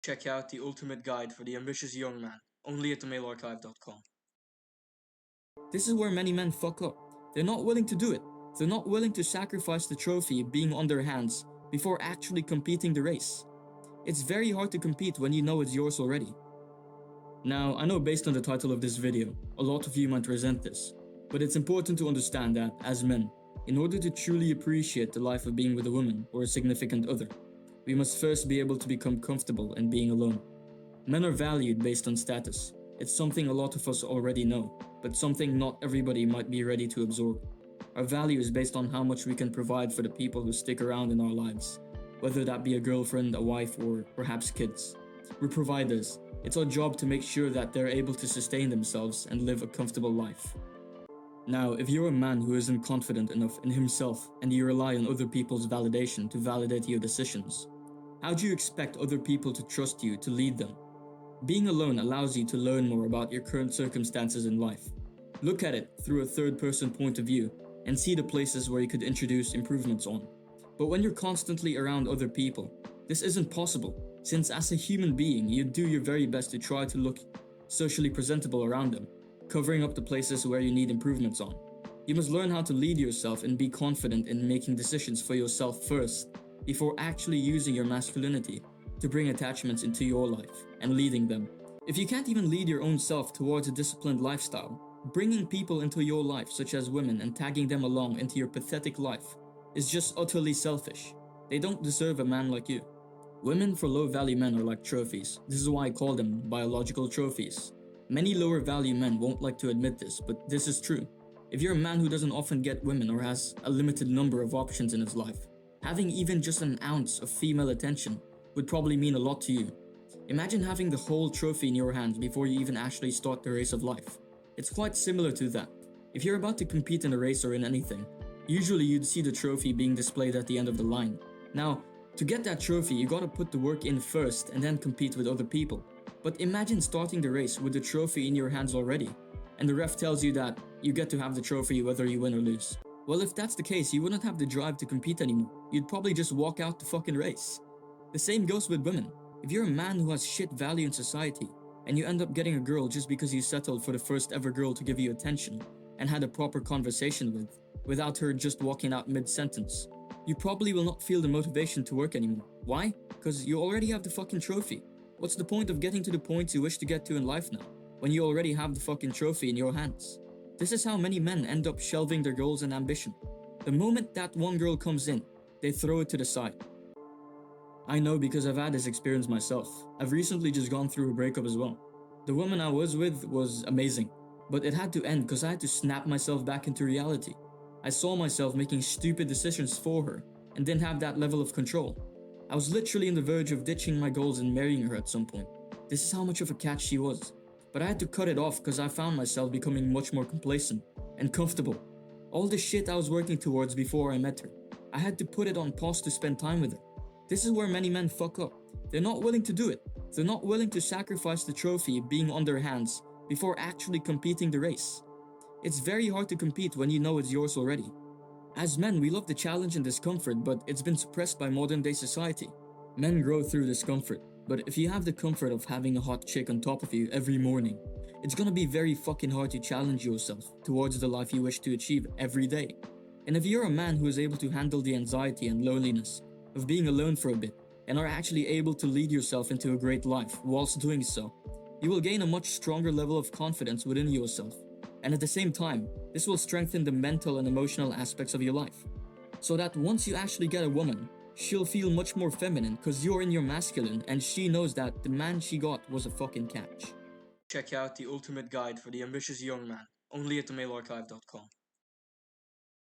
Check out the ultimate guide for the ambitious young man, only at themalearchive.com. This is where many men fuck up. They're not willing to do it. They're not willing to sacrifice the trophy being on their hands before actually competing the race. It's very hard to compete when you know it's yours already. Now, I know based on the title of this video, a lot of you might resent this, but it's important to understand that, as men, in order to truly appreciate the life of being with a woman or a significant other, we must first be able to become comfortable in being alone. Men are valued based on status. It's something a lot of us already know, but something not everybody might be ready to absorb. Our value is based on how much we can provide for the people who stick around in our lives, whether that be a girlfriend, a wife, or perhaps kids. We're providers. It's our job to make sure that they're able to sustain themselves and live a comfortable life. Now, if you're a man who isn't confident enough in himself and you rely on other people's validation to validate your decisions, how do you expect other people to trust you to lead them? Being alone allows you to learn more about your current circumstances in life. Look at it through a third-person point of view and see the places where you could introduce improvements on. But when you're constantly around other people, this isn't possible, since as a human being, you do your very best to try to look socially presentable around them, covering up the places where you need improvements on. You must learn how to lead yourself and be confident in making decisions for yourself first, before actually using your masculinity to bring attachments into your life and leading them. If you can't even lead your own self towards a disciplined lifestyle, bringing people into your life such as women and tagging them along into your pathetic life is just utterly selfish. They don't deserve a man like you. Women for low-value men are like trophies. This is why I call them biological trophies. Many lower-value men won't like to admit this, but this is true. If you're a man who doesn't often get women or has a limited number of options in his life, having even just an ounce of female attention would probably mean a lot to you. Imagine having the whole trophy in your hands before you even actually start the race of life. It's quite similar to that. If you're about to compete in a race or in anything, usually you'd see the trophy being displayed at the end of the line. Now, to get that trophy, you gotta put the work in first and then compete with other people. But imagine starting the race with the trophy in your hands already, and the ref tells you that you get to have the trophy whether you win or lose. Well, if that's the case, you wouldn't have the drive to compete anymore. You'd probably just walk out the fucking race. The same goes with women. If you're a man who has shit value in society, and you end up getting a girl just because you settled for the first ever girl to give you attention, and had a proper conversation with, without her just walking out mid-sentence, you probably will not feel the motivation to work anymore. Why? Because you already have the fucking trophy. What's the point of getting to the points you wish to get to in life now, when you already have the fucking trophy in your hands? This is how many men end up shelving their goals and ambition. The moment that one girl comes in, they throw it to the side. I know because I've had this experience myself. I've recently just gone through a breakup as well. The woman I was with was amazing, but it had to end because I had to snap myself back into reality. I saw myself making stupid decisions for her and didn't have that level of control. I was literally on the verge of ditching my goals and marrying her at some point. This is how much of a catch she was. But I had to cut it off because I found myself becoming much more complacent and comfortable. All the shit I was working towards before I met her, I had to put it on pause to spend time with her. This is where many men fuck up. They're not willing to do it. They're not willing to sacrifice the trophy being on their hands before actually competing the race. It's very hard to compete when you know it's yours already. As men, we love the challenge and discomfort, but it's been suppressed by modern day society. Men grow through discomfort, but if you have the comfort of having a hot chick on top of you every morning, it's gonna be very fucking hard to challenge yourself towards the life you wish to achieve every day. And if you're a man who is able to handle the anxiety and loneliness of being alone for a bit, and are actually able to lead yourself into a great life whilst doing so, you will gain a much stronger level of confidence within yourself. And at the same time, this will strengthen the mental and emotional aspects of your life. So that once you actually get a woman, she'll feel much more feminine because you're in your masculine and she knows that the man she got was a fucking catch. Check out the ultimate guide for the ambitious young man, only at themalearchive.com.